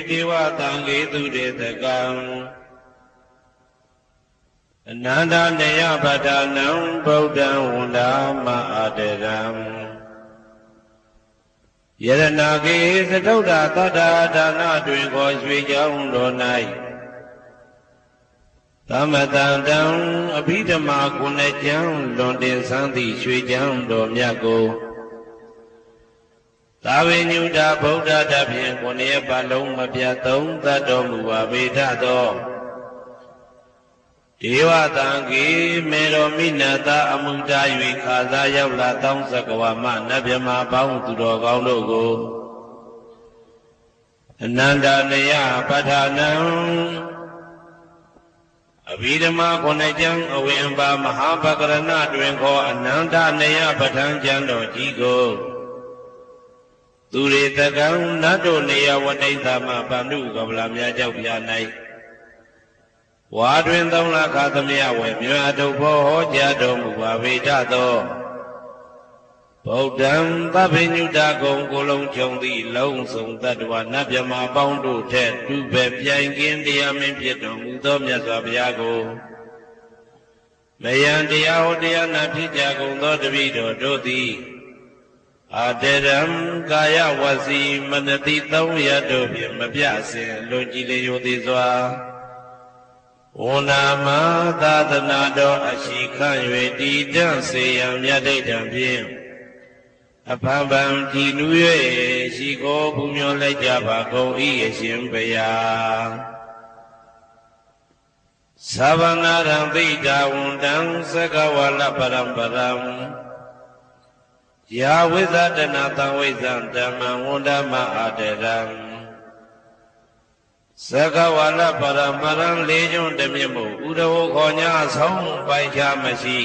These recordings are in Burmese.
ဒေဝတံဂေသူတေတကံအနန္တနေယပဋ္ဌာနံဗုဒ္ဓံဝန္ဒာမအာတရံယရဏဂေသတုဒ္ဓသတ္တာဒါနတွင်ခေါ်ရွှေကြောင်းတော်၌သမတံတံအဘိဓမ္မာကုဏကျံလွန်တင်ဆန်းသည့်ရွှေကြောင်းတော်မြတ်ကိုသာဝေညုတာဗုဒ္ဓတဖြင့်ခုနှစ်ရက်ပတ်လုံးမပြတ်သုံးသတ်တော်မူပါပေထသောဒေဝတံဂေမေတော်မိနတာအမှုတာ၍ခါစားရောက်လာတောင်းစကဝါမနတ်မြမပေါင်းသူတော်ကောင်းတို့ကိုအနန္တနေယပဋ္ဌာနံအဘိဓမ္မာခုနှစ်ကျမ်းအဝိအံပါမဟာပကရဏတွင်ခေါ်အနန္တနေယပဋ္ဌာန်းကျမ်းတော်ကြီးကိုသူရေတကံနတ်တို့နေယဝဋိသမဗန္ဓုကပလာမြတ်ကြောက်ပြ၌ဝါတွင်သုံးလခါသမယဝေမြတ်တို့ဘောဟောကြားတော်မူပါပေတသောဗုဒ္ဓံသဗ္ဗညုတကုံကိုလုံးကြုံသည့်လုံးစုံတ attva နတ်မြမပေါင်းတို့ထက်တူပဲပြိုင်ကင်းတရားမင်းဖြစ်တော်မူသောမြတ်စွာဘုရားကိုမယံတရားဟောတရားနာဖြစ်ကြကုန်သောတပည့်တော်တို့သည်အာတရံကာယဝစီမနတိသုံးရတို့ဖြင့်မပြစဉ်လွန်ကြည်လျောသည်စွာဝန္နာမသာသနာတော်အရှိခံ၍တည်တံ့စေရန်မြတ်ဒိဋ္ဌံဖြင့်အဖန်ဖန်ကြည်နူး၍ရှိကိုပူမျောလိုက်ကြပါကုန်၏အရှင်ဘုရားသဗ္ဗနာရံသိတာဝန္တံသက္ကဝါလပရံပရံယာဝိဇ္ဇတနာတံဝိဇ္ဇံဓမ္မံဝန္ဒမအာတရံသက္ကဝါလပရံပရံလေးကျွန်းတမြတ်မို့ဥဒဝခေါ်ညာဆုံးပိုင်ခြားမရှိ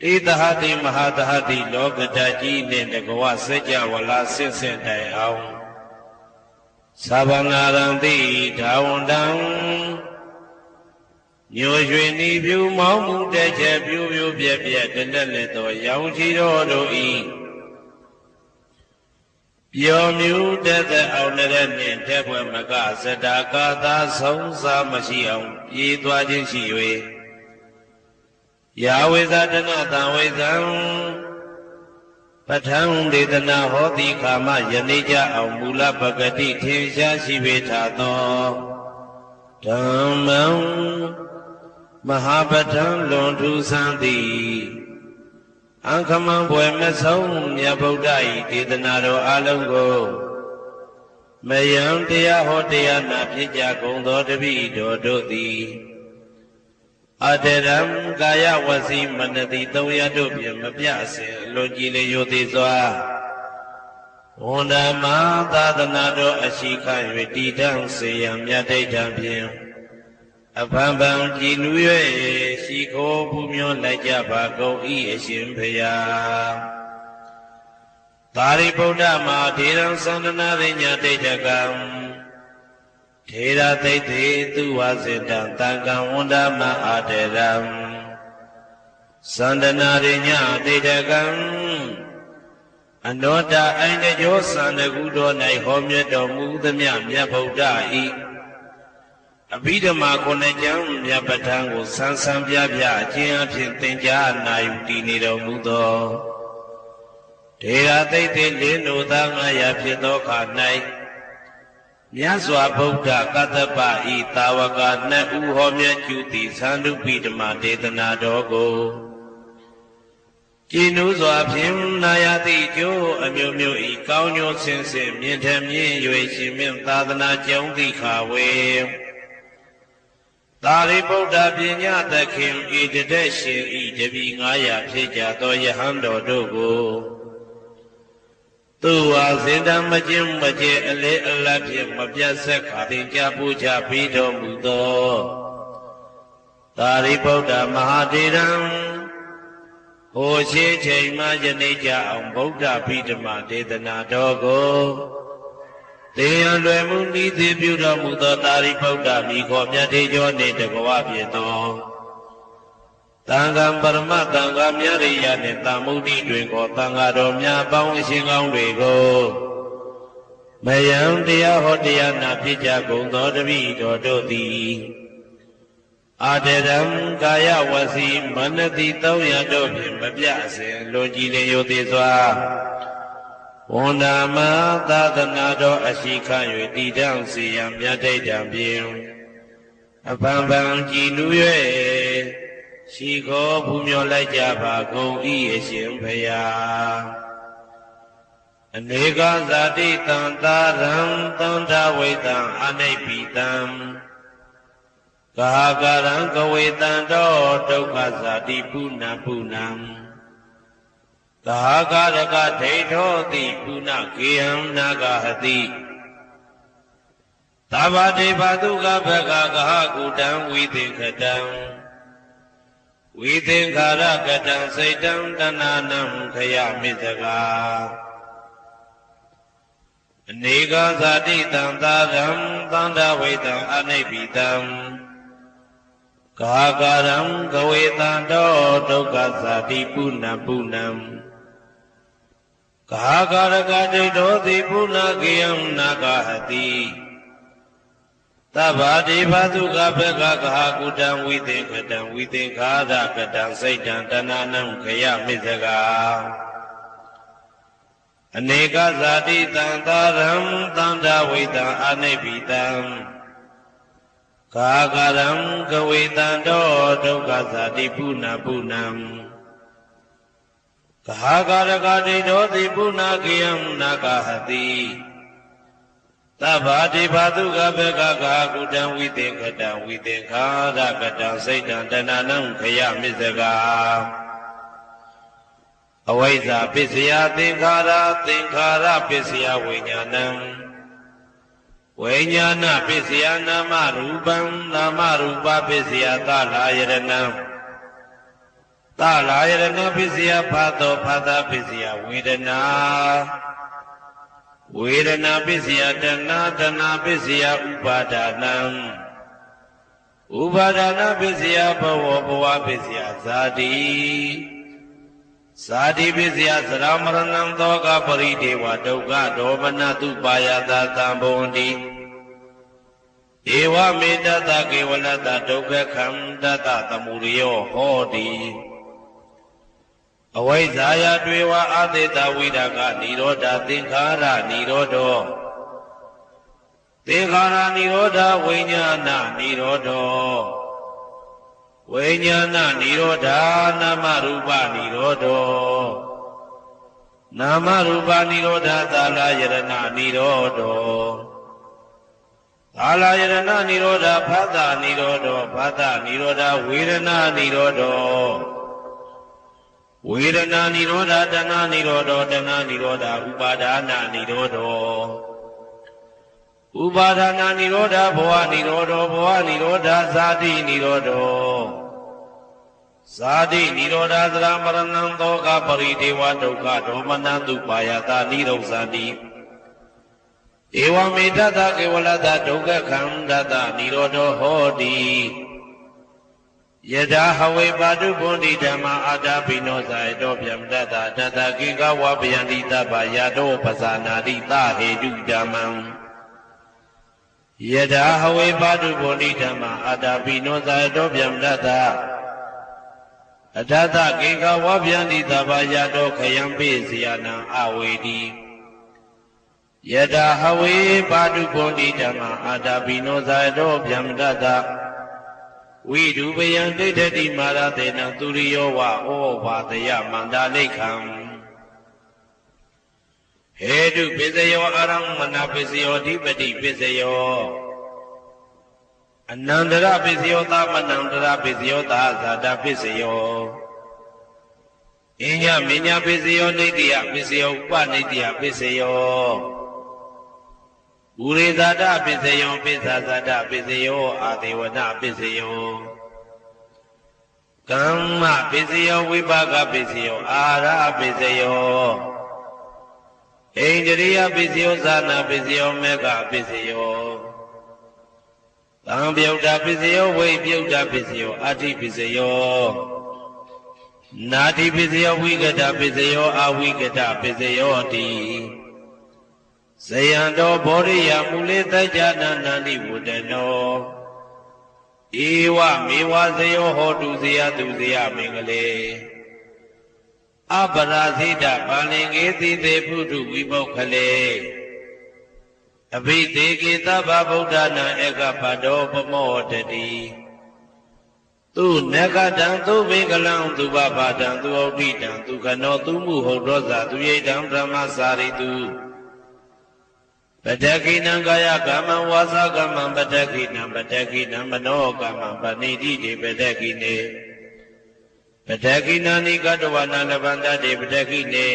ဣသဟတိမဟာသဟတိလောကဓာတ်ကြီးနှင့်တကဝစัจ java လာဆင့်ဆင့်တိုင်အောင်သဗ္ဗနာရံတိဒါဝန္တံညိုရွှေနီဖြူမောင်းမှုတဲ့ချက်ပြူပြူပြက်ပြက်တလက်လက်သောရောင်ချီတော်တို့ဤပျော်မြူတဲ့တဲ့အောင်တဲ့နှင့်တဲ့ဘွယ်မကစတာကာသာဆုံးစားမရှိအောင်ပြေးသွားခြင်းရှိ၍ယာဝိဇာတနာတံဝိဇံပဋ္ဌံဒေသနာဟောတိကာမယနေ့ကြအောင်မူလပဂတိထင်ရှားရှိပေထသောဓမ္မံမဟာပဋ္ဌံလွန်ထူးဆန်းသည်အခမံဘွယ်မဆုံးမြတ်ဗုဒ္ဓ၏ဒေသနာတော်အလုံးကိုမယံတရားဟောတရားနာဖြစ်ကြကုန်သောတပည့်တော်တို့သည်အတရံကာယဝစီမနတိသုံးရတို့ဖြင့်မပြစဉ်လွန်ကြည်လျောသည်စွာဝန္ဒမသာသနာတော်အရှိခံ၍တည်တံ့စေရန်မြတ်ဒိဋ္ဌံဖြင့်အဖန်ဖန်ကြည်နူး၍ရှိခိုးပူမျောလိုက်ကြပါကုန်၏အရှင်ဘုရားသာရိပုတ္တမဟာထေရံသန္တနာရိညာဒိဋ္ဌကံထေရသိတေသူဝစေတံတံကံဝန္ဒမအာတရံသန္တနာရိညာဒိဋ္ဌကံအနောတအိန္ဒကျောသန္တကုတော်၌ဟောမြတ်တော်မူသမျှမြတ်ဗုဒ္ဓ၏အဘိဓမ္မာခုနှစ်ကျမ်းမြတ်ပဋ္ဌာန်းကိုဆန်းဆန်းပြပြအကျဉ်းအဖြစ်သင်ကြားနာယူတည်နေတော်မူသောထေရသိတေလင်းတို့သား900ဖြစ်သောအခါ၌မြတ်စွာဘုရားကတ္တပဤတာဝကနှစ်ဦးဟောမြတ်ကျူသည်သန္ဓုပိဓမ္မာဒေသနာတော်ကိုကြည်နူးစွာဖြင့်နာယတိကျိုးအမျိုးမျိုးဤကောင်းကျိုးဆင်းဆင်းမြင့်ထမြင့်၍ရှင်မြင့်သာသနာကျောင်းတိခါဝေသာရိပုတ္တပညာသခင်ဤတတဲ့ရှင်ဤတပည့်900ဖြစ်ကြသောယဟန်တော်တို့ကိုသူဝါစင်တံမကျင်းမကျဲအလေအလတ်ဖြင့်မပြတ်ဆက်ခါသင်ကြားပူဇော်ပြီးတော်မူသောသာရိပုတ္တမဟာထေရံဟိုရှိချိန်မှယနေ့ကြအောင်ဗုဒ္ဓဗိဓမ္မာဒေသနာတော်ကိုသေရန်လွယ်မှုဤသည်ပြုတော်မူသောသာရိပုတ္တမိခေါ်မြတ်ထေကျော်နှင့်တကဝဖြစ်သောသံဃံပရမသံဃာမြတ်ရိယနှင့်သမုဒ္ဒိတွင်ခေါ်သံဃာတော်များပေါင်းအရှင်ကောင်းတွေကိုဝ မယံတရားဟောတရားနာဖြစ်ကြကုန်သောတပည့်တော်တို့သည်အာတရံကာယဝစီမနတိ300တို့ဖြင့်မပြစဉ်လိုကြည်လင်ယိုသေးစွာဝန္ဒာမသာသနာတော်အရှိခံ၍တည်တောင်စီရန်မြတ်ထိတ်တံဖြင့်အပံပံကြည်နူ၍ရှိခေါ်ဖူးမြော်လိုက်ကြပါကုန်၏အရှင်ဘုရားအနေကဇာတိတံသာရံသန္တာဝိတံအနိဗ္ဗိတံကာကရံကဝေတံတောဒုက္ခဇာတိပုဏ္ဏပုဏ္ဏံကာကရကဒိဋ္ဌောတိပုဏ္ဏကေယံနာဂဟတိသဗ္ဗတေဘတုကဘဂကဟကုတံဝိသင်္ခတံဝိသင်္ခာရကတံစိတ်တံတဏနံခယမိသကာအနေကဇာတိတံသာရံသန္တာဝိတံအနိဗ္ဗိတံကာကရံကဝေတံတောဒုက္ခဇာတိပုဏ္ဏပုဏ္ဏံကာကရကဒိဋ္ဌောတိပုဏ္ဏကေယံနာဂဟတိသဗ္ဗတိဘသုကဘဂကဟကုတံဝိသင်္ခတံဝိသင်္ခာရကတံစိတ်တံတဏနံခယမိသကာအနေကဇာတိတံသာရံသန္တာဝိတံအနိဗ္ဗိတံကာကရံကဝေတံတောဒုက္ခဇာတိပုဏ္ဏပုဏ္ဏံကာကရကဒိဋ္ဌောတိပုဏ္ဏကေယံနာဂဟတိသဗ္ဗတိဘသုကဘဂကကုတံဝိသင်္ခတံဝိသင်္ခာရကတံစိတ်တံတဏနံခယမိသကာအဝိဇ္ဇာပစ္စယသင်္ခါရသင်္ခါရပစ္စယဝိညာဏံဝိညာဏပစ္စယနာမရူပံနာမရူပပစ္စယသလာယရဏံသလာယရဏပစ္စယဖာသောဖာသပစ္စယဝေဒနာဝေဒနာပစ္စယတဏတဏပစ္စယဥပါဒနံဥပါဒနာပစ္စယဘဝဘဝပစ္စယဇာတိဇာတိပစ္စယသရမရဏံသောကပရိဒေဝဒုက္ခဒေါမနတုပါယတာသံဘုံတိဧဝမေတ္တကေဝလတ္တဒုက္ခခန္တတသမုရိယောဟောတိအဝိဇ္ဇာယတွေဝအသေတဝိဒကនិရောဓသင်္ခါရនិရောဓောသင်္ခါရនិရောဓဝိညာဏនិရောဓောဝိညာဏនិရောဓနာမရူပនិရောဓောနာမရူပនិရောဓသာလယရဏនិရောဓောသာလယရဏនិရောဓဖသនិရောဓောဖသនិရောဓဝေဒနာនិရောဓောဝေဒနာនិရောဓတဏនិရောဓောတဏនិရောဓဥပါဒနာនិရောဓောဥပါဒနာនិရောဓဘဝនិရောဓောဘဝនិရောဓဇာတိនិရောဓောဇာတိនិရောဓသရမရဏံသောကပရိဒေဝဒုက္ခဒေါမနတုပါယတာនិရောဇာတိဧဝမေတ္တကေဝလတ္တဒုက္ခခန္တတនិရောဓောဟောတိယထာဟဝေပါတုဗုဒ္ဓိဓမ္မာအာတာပိနောဇာယတောဗျမတတတတကိကဝဗယန္တိတပ္ပယတောပဇာနာတိသဟေတုဓမ္မံယထာဟဝေပါတုဗုဒ္ဓိဓမ္မာအာတာပိနောဇာယတောဗျမတတအထသကိကဝဗယန္တိတပ္ပယတောခယံပိစီယနံအဝေတိယထာဟဝေပါတုဗုဒ္ဓိဓမ္မာအာတာပိနောဇာယတောဗျမတတဝိဒုပယံဒိဋ္ဌတိမာရတေနံသူရိယောဝဩဘာတယမန္တာလိခံဟေတုပစ္စယောအာရမဏပစ္စယောဓိပတိပစ္စယောအနန္တရပစ္စယောသမနန္တရပစ္စယောသာဇာတပစ္စယောအညမညပစ္စယောနိတ္တိယပစ္စယောဥပနိတ္တိယပစ္စယောဥရိဇာတပစ္စယောပစ္ဆာဇာတပစ္စယောအာဒေဝနပစ္စယောကမ္မပစ္စယောဝိပါကပစ္စယောအာရပစ္စယောဣန္ဒြိယပစ္စယောဇာနာပစ္စယောမေဃပစ္စယောသံပြုတ်တာပစ္စယောဝိပြုတ်တာပစ္စယောအာတိပစ္စယောနာတိပစ္စယောဝိကတပစ္စယောအဝိကတပစ္စယောတိ ဇယံတော်ဘောရိယမူလေတကြနာနန္တိဝတ္တနောဧဝမေဝဇယောဟောတုဇယတုဇယမင်္ဂလေအပရာဇိတပါလင်္ကေတိသေဖုတုဝိပုခ္ခလေအဘိသေကေသဗ္ဗဗုဒ္ဓနာဧကပတောပမောတတိသူနဂတံသူဘေကလံသူဘဘာတံသူဩဋ္ဌိတံသူခနောသူမှုဟုတ်ရောဇာသူရိတံဓမ္မစာရိတုပတကိနံကာယကမ္မဝါစာကမ္မပတကိနံပတကိနံမနောကမ္မပဏိတိတေပတကိနေပတကိနာနိကတဝနာလဗန္တတေပတကိနေ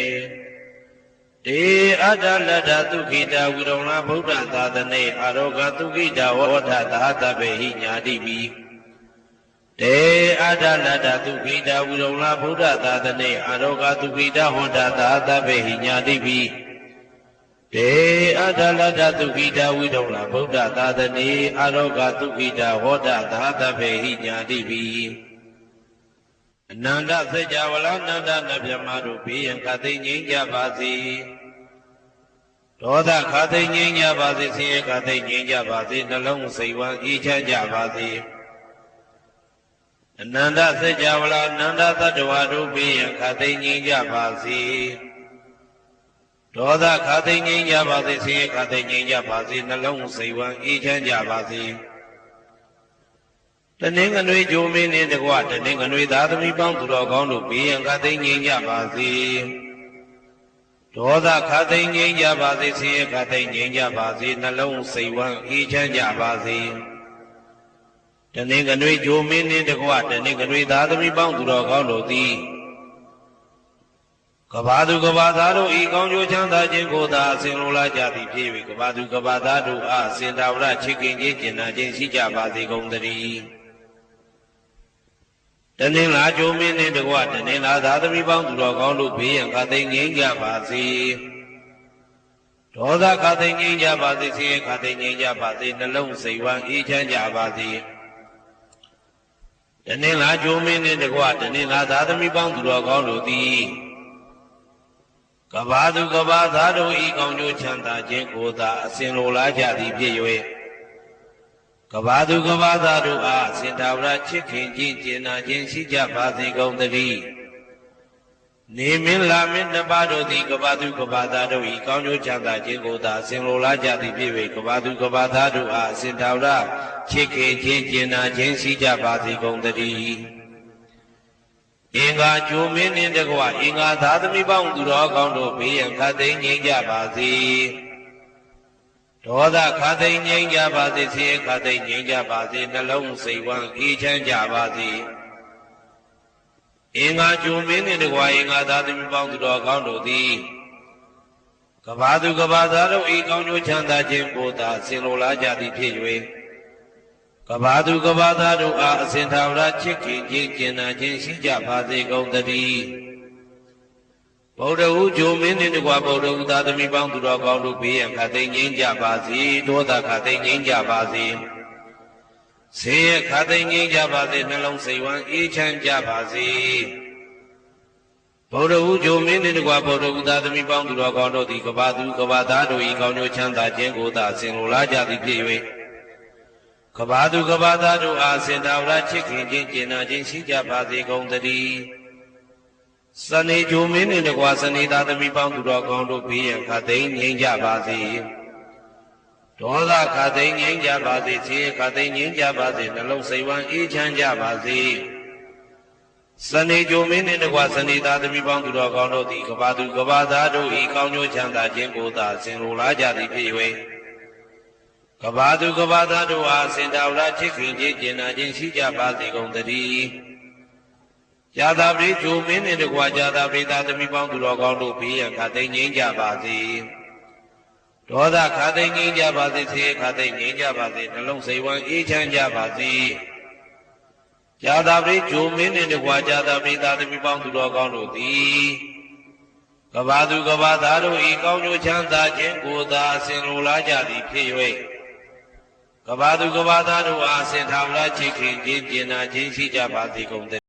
တေအတ္တလတ္တသုခိတာဝိရုံနာဗုဒ္ဓသာသနေအာရောဂသုခိတာဝဋ္ဌသာသဗ္ဗေဟိညာတိပိတေအတ္တလတ္တသုခိတာဝိရုံနာဗုဒ္ဓသာသနေအာရောဂသုခိတာဝဋ္ဌသာသဗ္ဗေဟိညာတိပိတေအတ္တလတ္တသုခိတာဝိရုံနာဗုဒ္ဓသာသနေအာရောဂသုခိတာဝဋ္ဌသာသဗ္ဗေဟိညာတိပိအနန္တသစ္စာဝလနန္ဒနဗျမတို့ဘေးရန်ခသိငြိမ်းကြပါစေဒေါသခသိငြိမ်းကြပါစေဆင်းရဲခသိငြိမ်းကြပါစေနှလုံးစိတ်ဝမ်းအေးချမ်းကြပါစေအနန္တသစ္စာဝလနန္ဒသတ္တဝါတို့ဘေးရန်ခသိငြိမ်းကြပါစေဒေါသခသိငြိမ်းကြပါစေဆင်းရဲခသိငြိမ်းကြပါစေနှလုံးစိတ်ဝမ်းအေးချမ်းကြပါစေတနင်္ဂနွေဂျိုမင်းနှင့်တကွတနင်္ဂနွေသားသမီးပေါင်းသူတော်ကောင်းတို့ဘေးရန်ခသိငြိမ်းကြပါစေဒေါသခသိငြိမ်းကြပါစေဆင်းရဲခသိငြိမ်းကြပါစေနှလုံးစိတ်ဝမ်းအေးချမ်းကြပါစေတနင်္ဂနွေဂျိုမင်းနှင့်တကွတနင်္ဂနွေသားသမီးပေါင်းသူတော်ကောင်းတို့သည်ကဘာသူကဘာသားတို့ဤကောင်းကျိုးချမ်းသာခြင်းကိုသာအစဉ်လိုလားကြသည်ဖြစ်၍ကဘာသူကဘာသားတို့အားအစဉ်တော်ရချစ်ခင်ခြင်းကျင်နာခြင်းရှိကြပါစေကုန်သတည်းတနင်္လာဂျိုမင်းနှင့်တကွတနင်္လာသာသမီပေါင်းသူတော်ကောင်းတို့ဘေးရန်ခသိငြိမ်းကြပါစေဒေါသခသိငြိမ်းကြပါစေဆင်းရဲခသိငြိမ်းကြပါစေနှလုံးစိတ်ဝမ်းအေးချမ်းကြပါစေတနင်္လာဂျိုမင်းနှင့်တကွတနင်္လာသာသမီပေါင်းသူတော်ကောင်းတို့သည်ကဘာသူကဘာသားတို့ဤကောင်းကျိုးချမ်းသာခြင်းကိုသာအစဉ်လိုလားကြသည်ဖြစ်၍ကဘာသူကဘာသားတို့အားအစဉ်တော်ရချစ်ခင်ခြင်းကျင်နာခြင်းရှိကြပါစေကုန်သတည်းနေမင်းလာမင်းနှစ်ပါးတို့သည်ကဘာသူကဘာသားတို့ဤကောင်းကျိုးချမ်းသာခြင်းကိုသာအစဉ်လိုလားကြသည်ဖြစ်၍ကဘာသူကဘာသားတို့အားအစဉ်တော်ရချစ်ခင်ခြင်းကျင်နာခြင်းရှိကြပါစေကုန်သတည်းအင်္ဂါကျိုမင်းနှင့်တကွအင်္ဂါသာသမီပေါင်းသူတော်ကောင်းတို့ဘေးရန်ခသိငြိမ်းကြပါစေဒေါသခသိငြိမ်းကြပါစေဆင်းရဲခသိငြိမ်းကြပါစေနှလုံးစိတ်ဝမ်းအေးချမ်းကြပါစေအင်္ဂါကျိုမင်းနှင့်တကွအင်္ဂါသာသမီပေါင်းသူတော်ကောင်းတို့သည်ကဘာသူကဘာသားတို့ဤကောင်းကျိုးချမ်းသာခြင်းကိုသာဆင်လိုလားကြသည်ဖြစ်၍ကဘာသူကဘာသားတို့အားအစဉ်ထာဝရချစ်ခင်ခြင်းကျင်နာခြင်းရှိကြပါစေကုန်သတည်းဗုဒ္ဓဟူဂျိုမင်းနှင့်တကွဗုဒ္ဓဟူသာသမီပေါင်းသူတော်ကောင်းတို့ဘေးရန်ခသိငြိမ်းကြပါစေဒေါသခသိငြိမ်းကြပါစေဆင်းရဲခသိငြိမ်းကြပါစေနှလုံးစိတ်ဝမ်းအေးချမ်းကြပါစေဗုဒ္ဓဟူဂျိုမင်းနှင့်တကွဗုဒ္ဓဟူသာသမီပေါင်းသူတော်ကောင်းတို့သည်ကဘာသူကဘာသားတို့၏ကောင်းကျိုးချမ်းသာခြင်းကိုသာဆင်လိုလားကြသည်ဖြစ်၍ကဘာသူကဘာသားတို့အားစင်တော်ရချစ်ခင်ခြင်းကျင်နာခြင်းရှိကြပါစေကုန်သတည်းစနေဂျိုမင်းနှင့်တကွစနေသားသမီးပေါင်းသူတော်ကောင်းတို့ဘေးရန်ခသိငြိမ်းကြပါစေဒေါသခသိငြိမ်းကြပါစေဆင်းရဲခသိငြိမ်းကြပါစေနှလုံးစိတ်ဝမ်းအေးချမ်းကြပါစေစနေဂျိုမင်းနှင့်တကွစနေသားသမီးပေါင်းသူတော်ကောင်းတို့သည်ကဘာသူကဘာသားတို့ဤကောင်းကျိုးချမ်းသာခြင်းကိုသာဆင်လိုလားကြသည်ဖြစ်၍ကဘာသူကဘာသားတို့အားစင်တော်ရချစ်ခင်ခြင်းကျင်နာခြင်းရှိကြပါစေကုန်သတည်းဇာတာပရိဂျိုမင်းနှင့်တကွာဇာတာပရိသာသမီပေါင်းသူတော်ကောင်းတို့ဘေးရန်ခသိငြိမ်းကြပါစေဒေါသခသိငြိမ်းကြပါစေဆင်းရဲခသိငြိမ်းကြပါစေနှလုံးစိတ်ဝမ်းအေးချမ်းကြပါစေဇာတာပရိဂျိုမင်းနှင့်တကွာဇာတာပရိသာသမီပေါင်းသူတော်ကောင်းတို့သည်ကဘာသူကဘာသားတို့ဤကောင်းကျိုးချမ်းသာခြင်းကိုသာအစဉ်လိုလားကြသည်ဖြစ်၍ကဘာသူကဘာသားတို့အားစင်ထာဝရချစ်ခင်ခြင်းကျင်နာခြင်းရှိကြပါစေကုန်သ